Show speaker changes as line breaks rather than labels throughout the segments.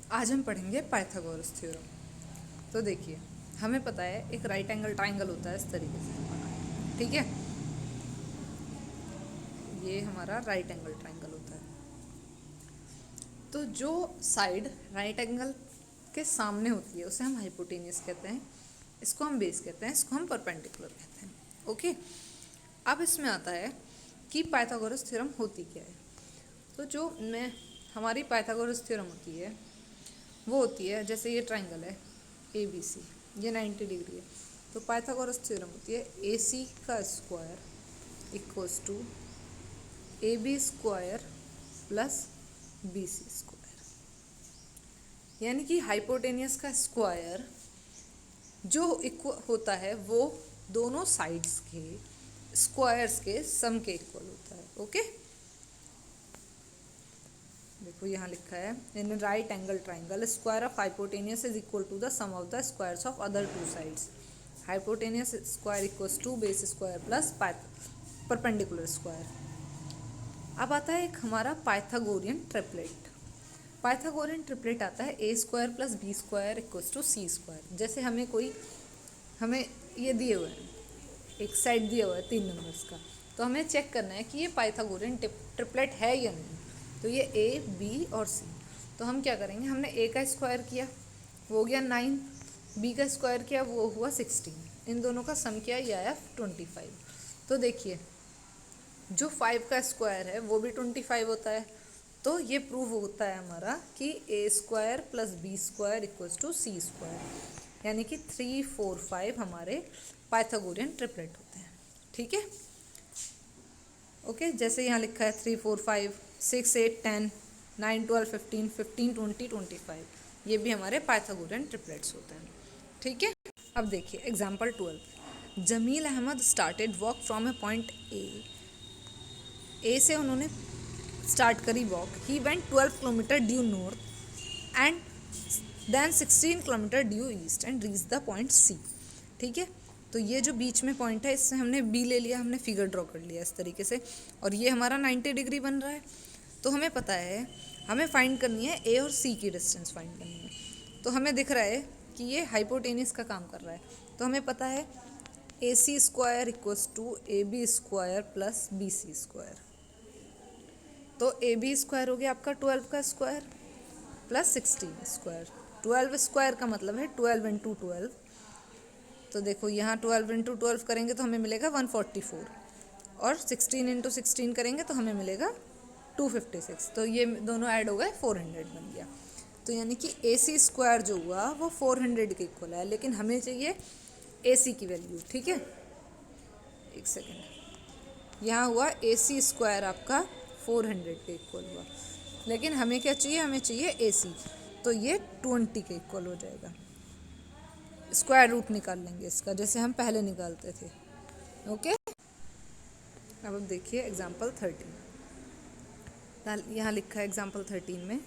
आज हम पढ़ेंगे पाइथागोरस थ्योरम। तो देखिए, हमें पता है एक राइट एंगल ट्राइंगल होता है इस तरीके से हमारा, ठीक है। ये हमारा राइट एंगल ट्राइंगल होता है। तो जो साइड राइट एंगल के सामने होती है उसे हम हाइपोटेनियस कहते हैं, इसको हम बेस कहते हैं, इसको हम परपेंडिकुलर कहते हैं। ओके, अब इसमें आता है कि पाइथागोरस थ्योरम होती क्या है। तो जो मैं हमारी पाइथागोरस थ्योरम होती है वो होती है, जैसे ये ट्राइंगल है ए बी सी, ये 90 डिग्री है। तो पाइथागोरस थ्योरम होती है ए सी का square equals to A B square plus B C square. यानी कि हाइपोटेनियस का स्क्वायर जो इक्वल होता है वो दोनों साइड्स के स्क्वायर्स के सम के इक्वल होता है। ओके, देखो यहाँ लिखा है in right angle triangle square of hypotenuse is equal to the sum of the squares of other two sides. Hypotenuse square equals to base square plus perpendicular square. अब आता है एक हमारा पाइथागोरियन ट्रिपलेट। पाइथागोरियन ट्रिपलेट आता है A square plus B square equals to C square. जैसे हमें ये दिए हुए हैं, एक सेट दिया हुआ है 3 नंबर्स का, तो हमें चेक करना है कि ये पाइथागोरियन ट्रिपलेट है या नहीं। तो ये ए बी और सी, तो हम क्या करेंगे, हमने ए का स्क्वायर किया वो हो गया 9, बी का स्क्वायर किया वो हुआ 16, इन दोनों का सम किया ये आया 25। तो देखिए जो 5 का स्क्वायर है वो भी 25 होता है। तो ये प्रूव होता है हमारा कि A square plus B square equals to C square, यानी कि 3 4 5 हमारे पाइथागोरियन ट्रिपलेट होते हैं। ठीक है, ओके। जैसे यहाँ लिखा है 3 4 5 6 8 10 9 12 15 15 20 25, ये भी हमारे पाइथागोरियन ट्रिपलेट्स होते हैं। ठीक है, अब देखिए example 12। Jamil Ahmed started walk from A point A से उन्होंने स्टार्ट करी walk. He went 12 kilometre due north and then 16 kilometre due east and reach the point C. ठीक है, तो ये जो बीच में पॉइंट है इससे हमने बी ले लिया, हमने फिगर ड्रॉ कर लिया इस तरीके से, और ये हमारा 90 डिग्री बन रहा है। तो हमें पता है हमें फाइंड करनी है ए और सी की डिस्टेंस फाइंड करनी है। तो हमें दिख रहा है कि ये हाइपोटेनियस का काम कर रहा है, तो हमें पता है A C square equals to A B square plus B C square. तो ए बी स्क्वायर हो गया आपका 12 का स्क्वायर प्लस 16 स्क्वायर। 12 स्क्वायर का मतलब है 12 इंटू 12। तो देखो यहाँ 12 इंटू 12 करेंगे तो हमें मिलेगा 144, और 16 इंटू 16 करेंगे तो हमें मिलेगा 256। तो ये दोनों ऐड हो गए 400 बन गया। तो यानी कि ए सी स्क्वायर जो हुआ वो 400 के इक्वल है, लेकिन हमें चाहिए ए सी की वैल्यू। ठीक है, एक सेकेंड, यहाँ हुआ ए सी स्क्वायर आपका 400 के इक्वल हुआ, लेकिन हमें क्या चाहिए, हमें चाहिए ए सी। तो ये 20 के इक्वल हो जाएगा। स्क्वायर रूट निकाल लेंगे इसका, जैसे हम पहले निकालते थे। ओके, अब देखिए एग्जाम्पल 13। यहाँ लिखा है एग्जाम्पल 13 में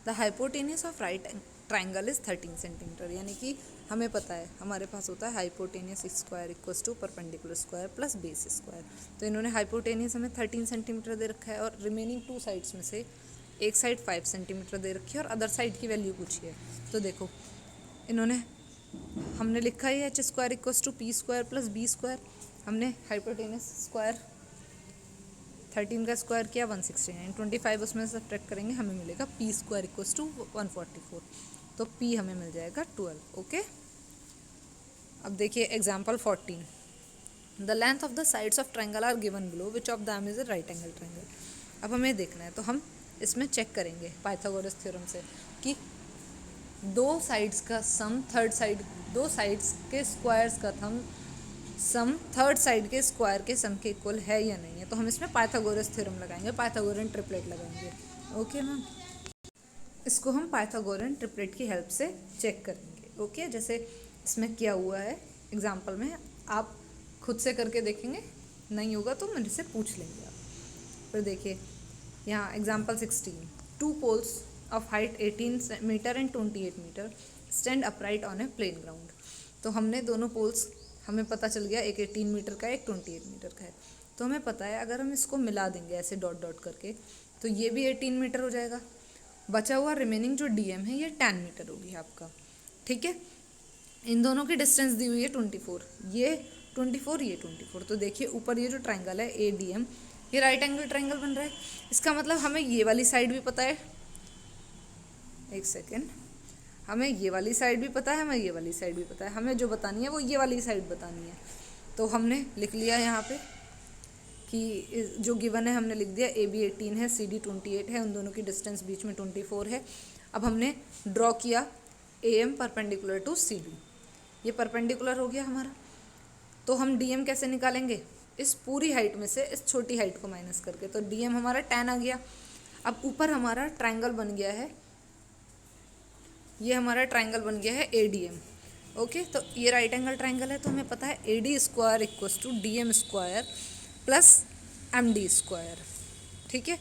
the hypotenuse of right triangle is 13 centimetre. यानी कि हमें पता है हमारे पास होता है hypotenuse square equals to perpendicular square plus base square. तो इन्होंने हाइपोटेनियस हमें 13 सेंटीमीटर दे रखा है, और रिमेनिंग 2 साइड्स में से एक साइड 5 सेंटीमीटर दे रखी है और अदर साइड की वैल्यू पूछी है। तो देखो इन्होंने हमने लिखा है H square equals to P square plus B square. हमने हाइपोटेनियस स्क्वायर 13 का स्क्वायर किया 169, 25 उसमें से सब्ट्रैक्ट करेंगे हमें मिलेगा पी स्क्वायर इक्वल्स टू 144। तो पी हमें मिल जाएगा 12। ओके, अब देखिए example 14। The length of the sides of triangle are given below, which of them is a right angle triangle. अब हमें देखना है, तो हम इसमें चेक करेंगे पाइथागोरस थ्योरम से कि दो साइड्स का सम दो साइड्स के स्क्वायर्स का सम थर्ड साइड के स्क्वायर के सम के इक्वल है या नहीं है। तो हम इसमें पाइथागोरस थ्योरम लगाएंगे, पाइथागोरियन ट्रिपलेट लगाएंगे। ओके मैम, इसको हम पाइथागोरियन ट्रिपलेट की हेल्प से चेक करेंगे। ओके, जैसे इसमें क्या हुआ है एग्जाम्पल में, आप खुद से करके देखेंगे, नहीं होगा तो मेरे से पूछ लेंगे आप। फिर देखिए यहाँ example 16। 2 poles of height 18 metre and 28 metre stand upright on a plane ground. तो हमने दोनों पोल्स, हमें पता चल गया एक 18 मीटर का है, एक 28 मीटर का है। तो हमें पता है अगर हम इसको मिला देंगे ऐसे डॉट डॉट करके तो ये भी 18 मीटर हो जाएगा बचा हुआ रिमेनिंग जो डीएम है ये 10 मीटर होगी आपका, ठीक है। इन दोनों की डिस्टेंस दी हुई है 24, ये 24 ये 24। तो देखिए ऊपर ये जो ट्राइंगल है ए डी एम, ये राइट एंगल ट्राइंगल बन रहा है। इसका मतलब हमें ये वाली साइड भी पता है, एक सेकेंड, हमें ये वाली साइड भी पता है, हमें ये वाली साइड भी पता है। हमें जो बतानी है वो ये वाली साइड बतानी है। तो हमने लिख लिया यहाँ पे कि जो गिवन है हमने लिख दिया, ए बी 18 है, सी डी 28 है, उन दोनों की डिस्टेंस बीच में 24 है। अब हमने ड्रॉ किया A M perpendicular to C D, ये परपेंडिकुलर हो गया हमारा। तो हम डी एम कैसे निकालेंगे, इस पूरी हाइट में से इस छोटी हाइट को माइनस करके। तो डी एम हमारा 10 आ गया। अब ऊपर हमारा ट्राइंगल बन गया है, ये हमारा ट्राइंगल बन गया है ए डी एम, ओके। तो ये राइट एंगल ट्राइंगल है, तो हमें पता है A D square equals to D M square plus M D square, ठीक है।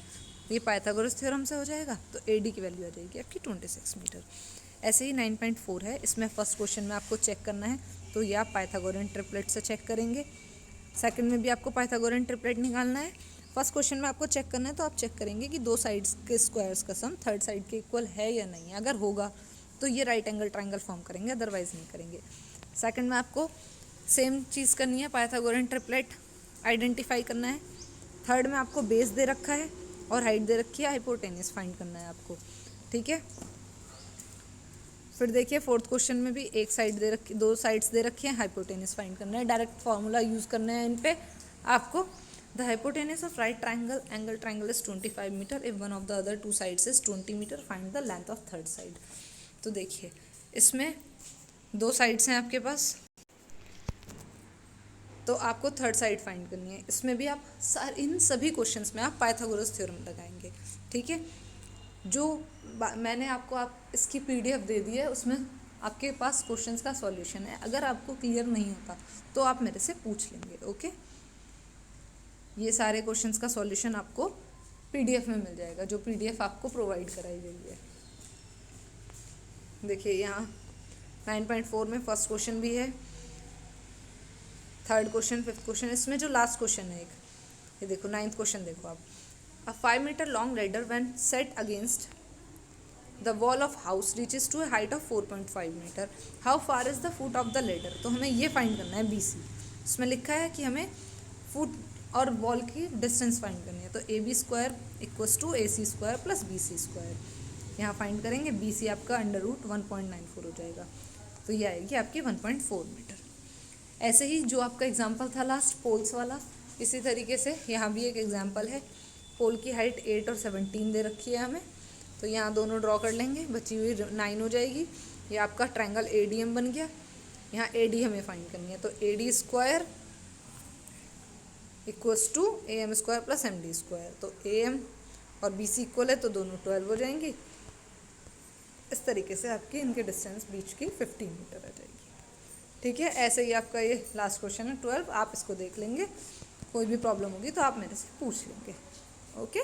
ये पाइथागोरस थ्योरम से हो जाएगा। तो ए डी की वैल्यू आ जाएगी आपकी 26 मीटर। ऐसे ही 9.4 है, इसमें फर्स्ट क्वेश्चन में आपको चेक करना है, तो ये आप पाइथागोरियन ट्रिपलेट से चेक करेंगे। सेकंड में भी आपको पाइथागोरियन ट्रिपलेट निकालना है। फर्स्ट क्वेश्चन में आपको चेक करना है, तो आप चेक करेंगे कि दो साइड्स के स्क्वायर्स का सम थर्ड साइड के इक्वल है या नहीं है। अगर होगा तो ये राइट एंगल ट्राइंगल फॉर्म करेंगे, अदरवाइज नहीं करेंगे। सेकंड में आपको सेम चीज़ करनी है, पाइथागोरियन ट्रिपलेट आइडेंटिफाई करना है। थर्ड में आपको बेस दे रखा है और हाइट दे रखी है, हाइपोटेन्यूस फाइंड करना है आपको, ठीक है। फिर देखिए फोर्थ क्वेश्चन में भी एक साइड दे रखी, दो साइड्स दे रखी हैं, हाइपोटेन्यूस फाइंड करना है। डायरेक्ट फार्मूला यूज़ करना है इन पे आपको। The hypotenuse of right triangle angle triangle is 25 metre if one of the other two sides is 20 metre, find the length of third side. तो देखिए इसमें दो साइड्स हैं आपके पास, तो आपको थर्ड साइड फाइंड करनी है। इसमें भी आप इन सभी क्वेश्चंस में आप पाइथागोरस थ्योरम लगाएंगे, ठीक है। जो मैंने आपको इसकी पीडीएफ दे दी है, उसमें आपके पास क्वेश्चंस का सॉल्यूशन है। अगर आपको क्लियर नहीं होता तो आप मेरे से पूछ लेंगे, ओके। ये सारे क्वेश्चंस का सॉल्यूशन आपको पीडीएफ में मिल जाएगा, जो पीडीएफ आपको प्रोवाइड कराई गई है। देखिए यहाँ 9.4 में फर्स्ट क्वेश्चन भी है, थर्ड क्वेश्चन, फिफ्थ क्वेश्चन। इसमें जो लास्ट क्वेश्चन है एक, ये देखो 9th क्वेश्चन देखो आप। A 5 metre long ladder when set against the wall of house reaches to a height of 4.5 metre, how far is the foot of the ladder. तो हमें ये फाइंड करना है BC। इसमें लिखा है कि हमें फुट और वॉल की डिस्टेंस फाइंड करनी है। तो AB square equals to AC square plus BC square, यहाँ फाइंड करेंगे। BC आपका अंडर रूट 1.94 हो जाएगा, तो ये आएगी आपकी 1.4 मीटर। ऐसे ही जो आपका एग्जाम्पल था लास्ट पोल्स वाला, इसी तरीके से यहाँ भी एक एग्जाम्पल है। पोल की हाइट 8 और 17 दे रखी है हमें, तो यहाँ दोनों ड्रॉ कर लेंगे, बची हुई 9 हो जाएगी। ये आपका ट्रायंगल ADM बन गया। यहाँ AD हमें फाइंड करनी है, तो AD square equals to AM square plus MD square. तो AM और BC इक्वल है, तो दोनों 12 हो जाएंगी। इस तरीके से आपकी इनके डिस्टेंस बीच की 15 मीटर आ जाएगी, ठीक है। ऐसे ही आपका ये लास्ट क्वेश्चन है 12, आप इसको देख लेंगे। कोई भी प्रॉब्लम होगी तो आप मेरे से पूछ लेंगे, ओके।